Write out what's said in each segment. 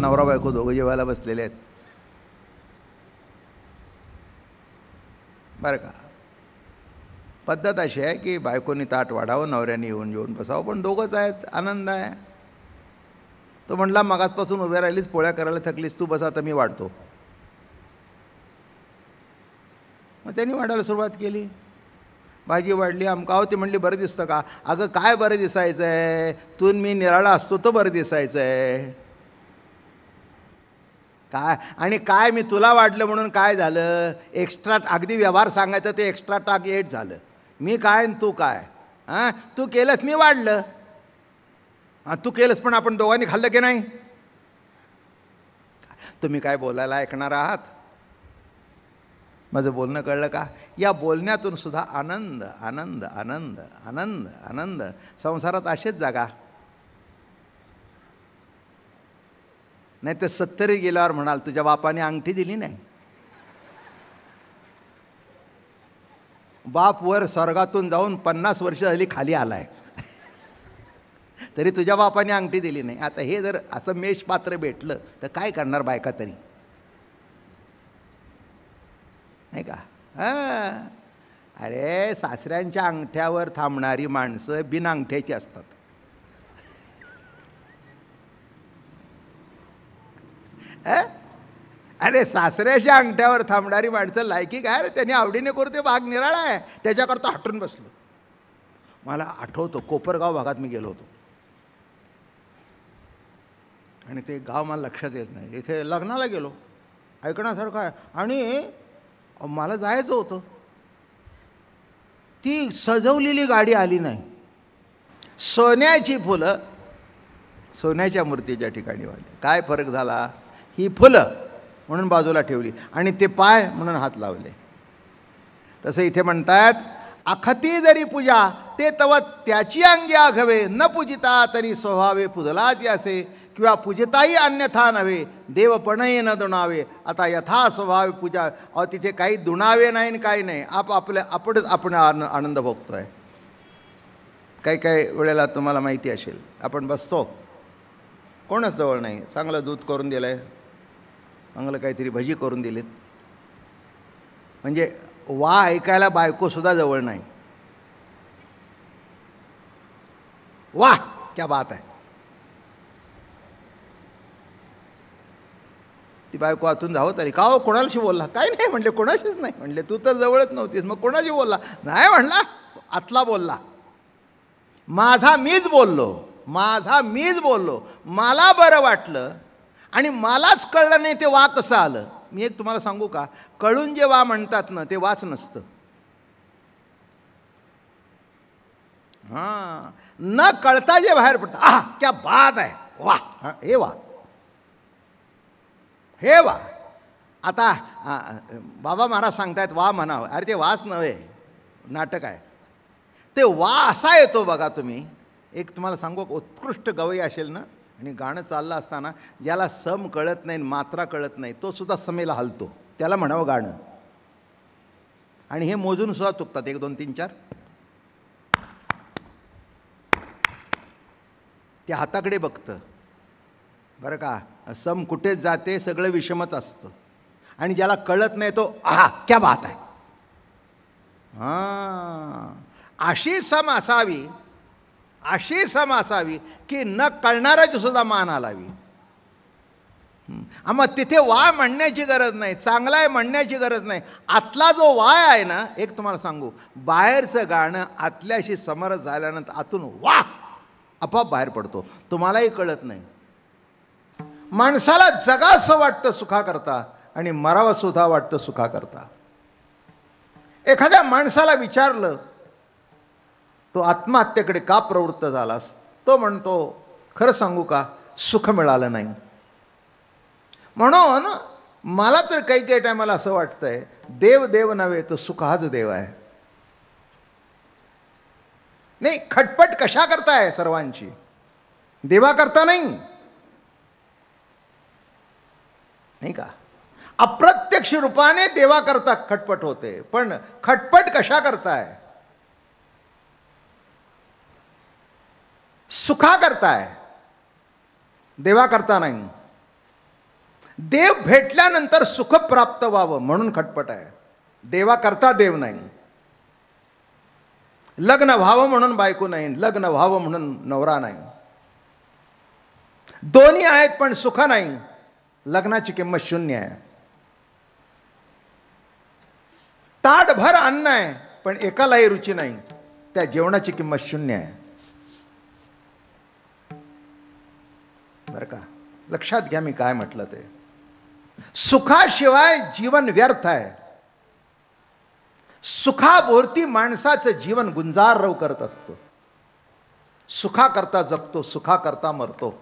नवरा बायको दोघं जेवायला बसलेले आहेत बरं का. पद्धत अशी आहे की बायकोनी ताट वाढावं, नवऱ्याने येऊन जेवून बसावं, पण दोघंच आहेत, आनंद आहे. तो म्हटला मगाचपासून उभ्या राहिलीस, पोळ्या करायला थकलीस, तू बसा, तर मी वाढतो. मग त्यांनी वाढायला सुरुवात केली. भाजी वाढली, आमका ती म्हणली बरं दिसतं का? अगं काय बरं दिसायचं आहे, तू मी निराळा असतो तर बरं दिसायचं आहे काय? आणि काय मी तुला वाढलं म्हणून काय झालं? एक्स्ट्रा, अगदी व्यवहार सांगायचं ते एक्स्ट्रा टाक 8 झालं. मी काय आणि तू काय? हां, तू केलंस, मी वाढलं. हां, तू केलंस, पण आपण दोघांनी खाल्लं की नाही? तुम्ही काय बोलायला ऐकणार आहात? माझं बोलणं कळलं का? या बोलण्यातून सुद्धा आनंद आनंद आनंद आनंद आनंद. संसारात असेच जागा. नाही तर 70 गेल्यावर म्हणाल तुझ्या बापाने अंगठी दिली नाही. बाप वर स्वर्गातून जाऊन 50 वर्ष झाली खाली आलाय तरी तुझ्या बापाने अंगठी दिली नाही. आता हे जर असं मेष पात्र भेटलं तर काय करणार बायका तरी, नाही का? हां, अरे सासऱ्यांच्या अंगठ्यावर थांबणारी माणसं बिन अंगठ्याची असतात. अरे सासऱ्याच्या अंगठ्यावर थांबणारी माणसं लायकी काय रे? त्यांनी आवडीने करते, भाग निराळा आहे, त्याच्याकरता हटून बसलं. मला आठवतं कोपरगाव भागात मी गेलो होतो आणि ते गाव मला लक्षात येत नाही. इथे लग्नाला गेलो, ऐकण्यासारखं आहे, आणि मला जायचं होतं. ती सजवलेली गाडी आली नाही. सोन्याची फुलं सोन्याच्या मूर्तीच्या ठिकाणी वाली. काय फरक झाला? ही फुलं म्हणून बाजूला ठेवली आणि ते पाय म्हणून हात लावले. तसं इथे म्हणतात, अखती जरी पूजा ते तव त्याची अंगी आघवे, न पूजिता तरी स्वभावे पुजलाच असे, किंवा पूजिताही अन्यथा नव्हे, देवपणही न दुणावे, आता यथा स्वभावे पूजा. अहो तिथे काही दुणावे नाही आणि काही नाही, आपण आनंद भोगतोय. काही काही वेळेला तुम्हाला माहिती असेल, आपण बसतो, कोणच जवळ नाही, चांगलं दूध करून दिलं आहे, चांगलं काहीतरी भजी करून दिलीत, म्हणजे वा ऐकायला बायकोसुद्धा जवळ नाही. वाह क्या बात आहे. ती बायको आतून जावं तरी, का हो कोणाशी बोलला? काय नाही म्हणले, कोणाशीच नाही म्हणले. तू तर जवळच नव्हतीस, मग कोणाशी बोलला? नाही म्हणला, आतला बोलला. माझा मीच बोललो, मला बरं वाटलं आणि मलाच कळलं नाही ते वा कसं आलं. मी एक तुम्हाला सांगू का, कळून जे वा म्हणतात ना ते वाच नसतं. हां, न कळता जे बाहेर पडतं, आहा क्या बात आहे, वा, हे वा, हे वा. आता बाबा महाराज सांगतायत वा म्हणावं. अरे ते वाच नव्हे, नाटक आहे ते. वा असा येतो बघा. तुम्ही एक तुम्हाला सांगू, उत्कृष्ट गवई असेल ना आणि गाणं चाललं असताना ज्याला सम कळत नाही, मात्रा कळत नाही, तो सुद्धा समेला हलतो, त्याला म्हणावं गाणं. आणि हे मोजून सुद्धा चुकतात, 1 2 3 4. ते हाताकडे बघतं बरं का, सम कुठेच जाते, सगळं विषमच असतं. आणि ज्याला कळत नाही तो आहा क्या बात आहे. हां, अशी सम असावी की न कळणाऱ्याची सुद्धा मान आलावी. मग तिथे वा म्हणण्याची गरज नाही, चांगला आहे म्हणण्याची गरज नाही. आतला जो वाय आहे ना, एक तुम्हाला सांगू, बाहेरचं गाणं आतल्याशी समरस झाल्यानंतर आतून वा आपोआप बाहेर पडतो, तुम्हालाही कळत नाही. माणसाला जगावंसं वाटतं सुखाकरता आणि मरावं सुद्धा वाटतं सुखाकरता. एखाद्या माणसाला विचारलं, तो आत्महत्येकडे का प्रवृत्त झालास? तो म्हणतो, खरं सांगू का, सुख मिळालं नाही. म्हणून मला तर काही काही टायमाला असं वाटतंय, देव देव नव्हे तो सुख हाच देव आहे. नाही, खटपट कशा करताय सर्वांची, देवा करता नाही का? अप्रत्यक्ष रूपाने देवा करता खटपट होते, पण खटपट कशा करताय? सुखा करताय, देवा करता नाही. देव भेटल्यानंतर सुख प्राप्त व्हावं म्हणून खटपट आहे. देवाकरता देव नाही. लग्न व्हावं म्हणून बायको नाही, लग्न व्हावं म्हणून नवरा नाही. दोन्ही आहेत पण सुख नाही. लग्नाची किंमत शून्य आहे. ताटभर अन्न आहे पण एकालाही रुची नाही, त्या जेवणाची किंमत शून्य आहे. बरं का, लक्षात घ्या मी काय म्हटलं ते. सुखाशिवाय जीवन व्यर्थ आहे. सुखाभोवती माणसाचं जीवन गुंजाररव करत असतं. सुखाकरता जगतो, सुखाकरता मरतो,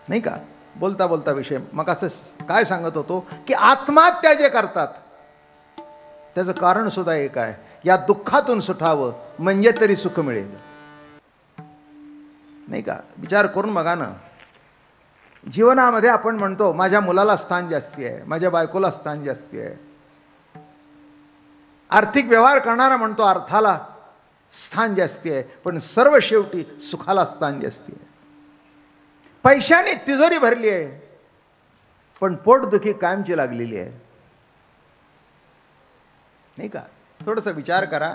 नाही का. बोलता बोलता विषय मग असं काय सांगत होतो की आत्महत्या जे करतात त्याचं कारण सुद्धा एक आहे, या दुःखातून सुटावं म्हणजे तरी सुख मिळेल, नाही का. विचार करून बघा ना. जीवनामध्ये आपण म्हणतो माझ्या मुलाला स्थान जास्ती आहे, माझ्या बायकोला स्थान जास्ती आहे. आर्थिक व्यवहार करणारा म्हणतो अर्थाला स्थान जास्ती आहे, पण सर्व शेवटी सुखाला स्थान जास्ती आहे. पैशाने तिजोरी भरली आहे पण पोटदुखी कायमची लागलेली आहे, नाही का. थोडंसं विचार करा.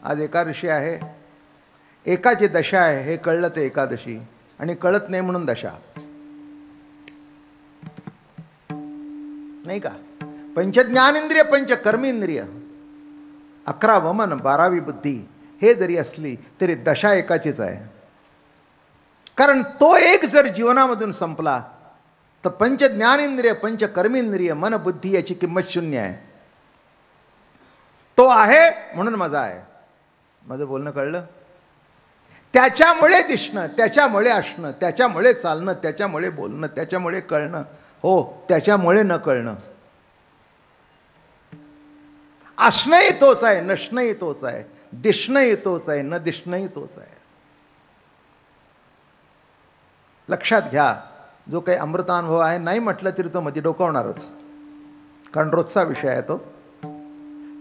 आज एकादशी आहे. एकाची दशा आहे हे कळलं ते एकादशी, आणि कळत नाही म्हणून दशा, नाही का. पंचज्ञानेंद्रिय, पंचकर्मेंद्रिय, 11 वमन, 12वी बुद्धी हे जरी असली तरी दशा एकाचीच आहे. कारण तो एक जर जीवनामधून संपला तर पंचज्ञानेंद्रिय, पंचकर्मेंद्रिय, मन, बुद्धी याची किंमत शून्य आहे. तो आहे म्हणून मजा आहे. माझं बोलणं कळलं. त्याच्यामुळे दिसणं, त्याच्यामुळे असणं, त्याच्यामुळे चालणं, त्याच्यामुळे बोलणं, त्याच्यामुळे कळणं, हो त्याच्यामुळे न कळणं. असणंही तोच आहे, नसणंही तोच आहे, दिसणंही तोच आहे, न दिसणंही तोच आहे. लक्षात घ्या. जो काही अमृतानुभव आहे नाही म्हटलं तरी तो मध्ये डोकावणारच, कारण रोजचा विषय आहे तो.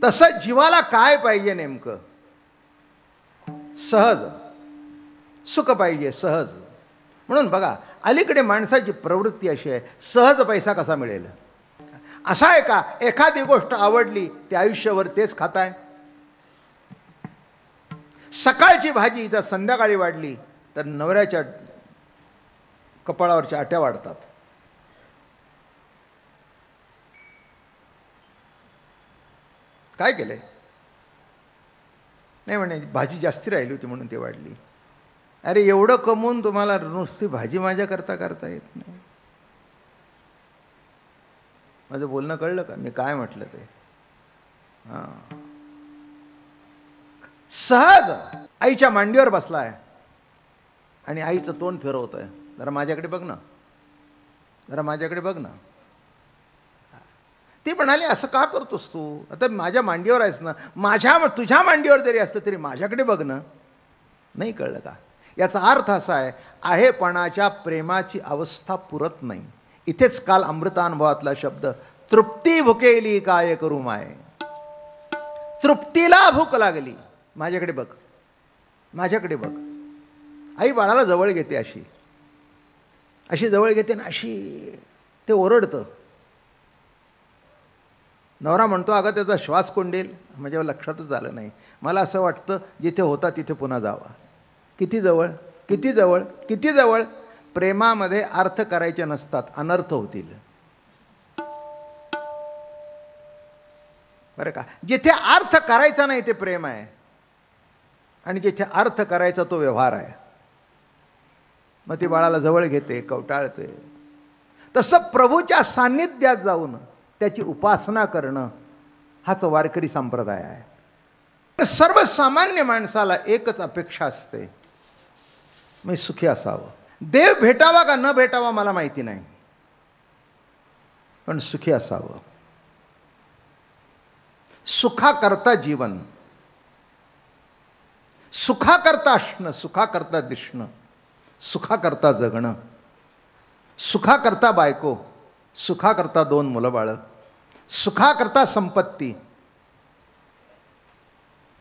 तसं जीवाला काय पाहिजे नेमकं? सहज सुख पाहिजे, सहज. म्हणून बघा अलीकडे माणसाची प्रवृत्ती अशी आहे, सहज पैसा कसा मिळेल. असा आहे का एखादी गोष्ट आवडली ते आयुष्यभर तेच खाताय. सकाळची भाजी जर संध्याकाळी वाढली तर नवऱ्याच्या कपाळावरच्या आट्या वाढतात. काय केलंय? नाही म्हणे भाजी जास्ती राहिली होती म्हणून ती वाढली. अरे एवढं कमवून तुम्हाला नुसती भाजी माझ्या करता करता येत नाही. माझं बोलणं कळलं का मी काय म्हटलं ते? हां, सहज आईच्या मांडीवर बसलाय आणि आईचं तोंड फिरवतोय. जरा माझ्याकडे बघ ना, जरा माझ्याकडे बघ ना. ती म्हणाली असं का करतोस तू? आता माझ्या मांडीवर आहेस ना, तुझ्या मांडीवर जरी असतं तरी माझ्याकडे बघ ना. नाही कळलं का? याचा अर्थ असा आहे, आहेपणाच्या प्रेमाची अवस्था पुरत नाही. इथेच काल अमृतानुभवातला शब्द तृप्ती भुकेली काय करू माय. तृप्तीला भूक लागली, माझ्याकडे बघ, माझ्याकडे बघ. आई बाळाला जवळ घेते, अशी अशी जवळ घेते ना, अशी ते ओरडतं. नवरा म्हणतो अगं त्याचा श्वास कोंडेल. माझ्या लक्षातच आलं नाही. मला असं वाटतं जिथे होता तिथे पुन्हा जावा. किती जवळ, किती जवळ, किती जवळ. प्रेमामध्ये अर्थ करायचे नसतात, अनर्थ होतील. बरं का. जिथे अर्थ करायचा नाही ते प्रेम आहे, आणि जिथे अर्थ करायचा तो व्यवहार आहे. मग ती बाळाला जवळ घेते, कवटाळते. तसं प्रभूच्या सान्निध्यात जाऊन त्याची उपासना करणं हाच वारकरी संप्रदाय आहे. सर्वसामान्य माणसाला एकच अपेक्षा असते, मी सुखी असावं. देव भेटावा का न भेटावा मला माहिती नाही, पण सुखी असावं. सुखाकरता जीवन, सुखाकरता असणं, सुखाकरता दिसणं, सुखाकरता जगणं, सुखाकरता बायको, सुखाकरता 2 मुलं बाळं, सुखाकरता संपत्ती,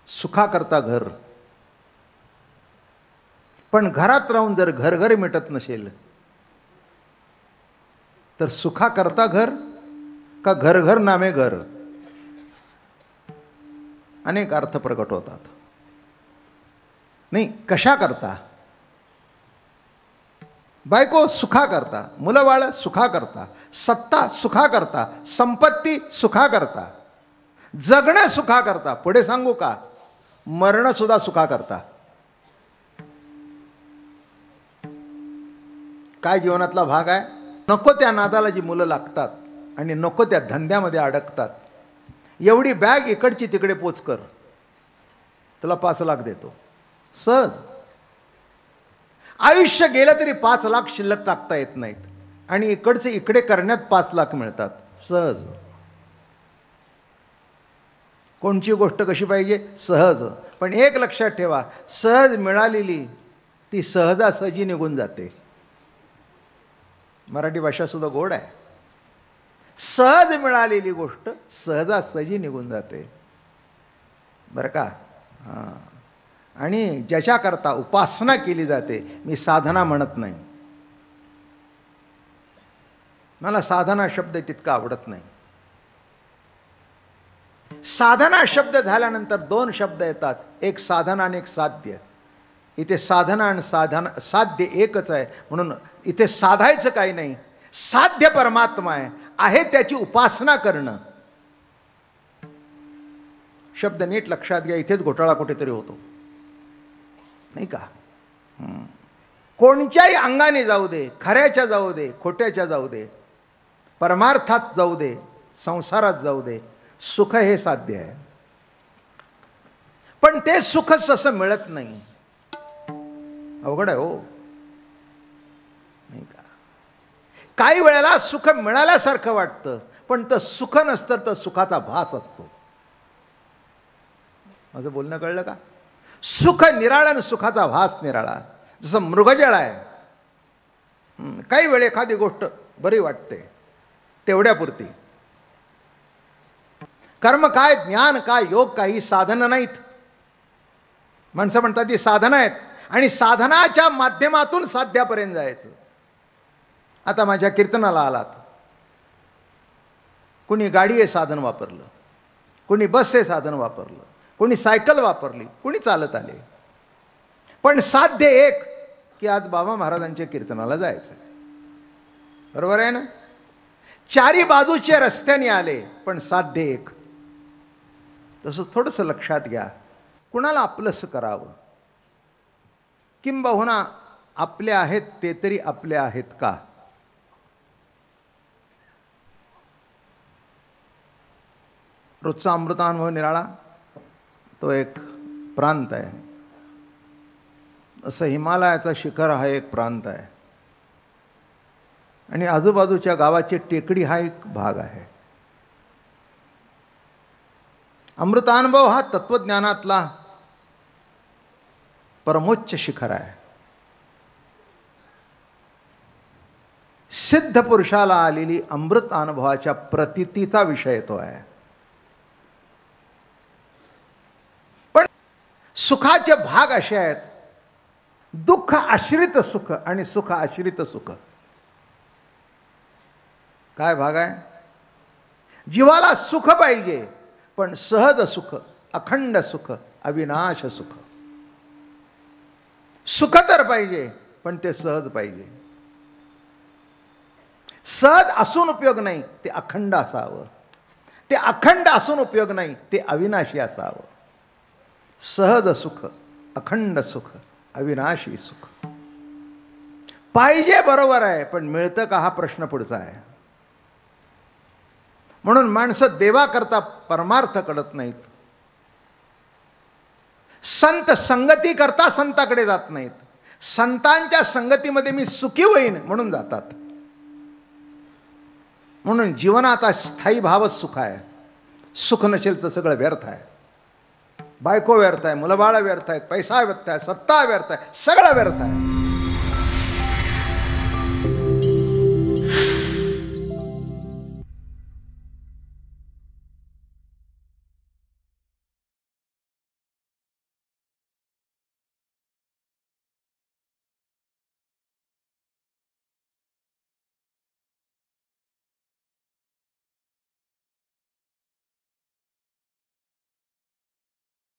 सुखाकरता घर. पण घरात राहून जर घर मिटत नसेल तर सुखा करता घर का घर घर नामे घर, अनेक अर्थ प्रकट होतात. नाही, कशा करता? बायको सुखा करता, मुलं बाळ सुखा करता, सत्ता सुखा करता, संपत्ती सुखा करता, जगणं सुखा करता. पुढे सांगू का, मरण सुद्धा सुखा करता. काय जीवनातला भाग आहे? नको त्या नादाला जी मुलं लागतात आणि नको त्या धंद्यामध्ये अडकतात. एवढी बॅग इकडची तिकडे पोच कर, तुला 5 लाख देतो सहज. आयुष्य गेलं तरी 5 लाख शिल्लक टाकता येत नाहीत आणि इकडचे इकडे करण्यात 5 लाख मिळतात सहज. कोणची गोष्ट कशी पाहिजे? सहज. पण एक लक्षात ठेवा, सहज मिळालेली ती सहजासहजी निघून जाते. मराठी भाषा सुद्धा गोड आहे. सहज मिळालेली गोष्ट सहजासहजी निघून जाते, बरं का? हां. आणि ज्याच्याकरता उपासना केली जाते, मी साधना म्हणत नाही, मला साधना शब्द तितका आवडत नाही. साधना शब्द झाल्यानंतर 2 शब्द येतात, एक साधना आणि एक साध्य. इथे साधना आणि साध्य एकच आहे, म्हणून इथे साधायचं काही नाही. साध्य परमात्मा आहे त्याची उपासना करणं. शब्द नीट लक्षात घ्या, इथेच घोटाळा कुठेतरी होतो, नाही का? कोणत्याही अंगाने जाऊ दे, खऱ्याच्या जाऊ दे, खोट्याच्या जाऊ दे, परमार्थात जाऊ दे, संसारात जाऊ दे, सुख हे साध्य आहे. पण ते सुख असं मिळत नाही, अवघड आहे हो, नाही का? काही वेळेला सुख मिळाल्यासारखं वाटतं, पण तर सुख नसतं, तर सुखाचा भास असतो. माझं बोलणं कळलं का? सुख निराळा आणि सुखाचा भास निराळा. जसं मृगजळ आहे, काही वेळ एखादी गोष्ट बरी वाटते तेवढ्यापुरती. कर्म काय, ज्ञान काय, योग काही साधनं नाहीत. माणसं म्हणतात ती साधनं आहेत आणि साधनाच्या माध्यमातून साध्यापर्यंत जायचं. आता माझ्या कीर्तनाला आलात, कुणी गाडी हे साधन वापरलं, कुणी बस हे साधन वापरलं, कुणी सायकल वापरली, कुणी चालत आले, पण साध्य एक की आज बाबा महाराजांच्या कीर्तनाला जायचं. बरोबर आहे ना? चारी बाजूचे रस्त्याने आले, पण साध्य एक. तसं थोडंसं लक्षात घ्या, कुणाला आपलंसं करावं, किंबहुना आपले आहेत ते तरी आपले आहेत का? रोजचा अमृतानुभव निराळा तो एक प्रांत आहे. असं हिमालयाचा शिखर हा एक प्रांत आहे आणि आजूबाजूच्या गावाची टेकडी हा एक भाग आहे. अमृतानुभव हा तत्वज्ञानातला परमोच्च शिखर आहे. सिद्ध पुरुषाला आलेली अमृत अनुभवाच्या प्रतीतीचा विषय तो आहे. पण सुखाचे भाग असे आहेत, दुःख आश्रित सुख आणि सुख आश्रित सुख. काय भाग आहे? जीवाला सुख पाहिजे, पण सहज सुख, अखंड सुख, अविनाश सुख. सुख तर पाहिजे, पण ते सहज पाहिजे. सहज असून उपयोग नाही, ते अखंड असावं. ते अखंड असून उपयोग नाही, ते अविनाशी असावं. सहज सुख, अखंड सुख, अविनाशी सुख पाहिजे. बरोबर आहे, पण मिळतं का हा प्रश्न पुढचा आहे. म्हणून माणसं देवाकरता परमार्थ कळत नाहीत. संत संगती करता संताकडे जात नाहीत. संतांच्या संगतीमध्ये मी सुखी होईन म्हणून जातात. म्हणून जीवनात स्थायी भावच सुख आहे. सुख नसेल तर सगळं व्यर्थ आहे. बायको व्यर्थ आहे, मुलं बाळ व्यर्थ आहेत, पैसा व्यर्थ आहे, सत्ता व्यर्थ आहे, सगळं व्यर्थ आहे.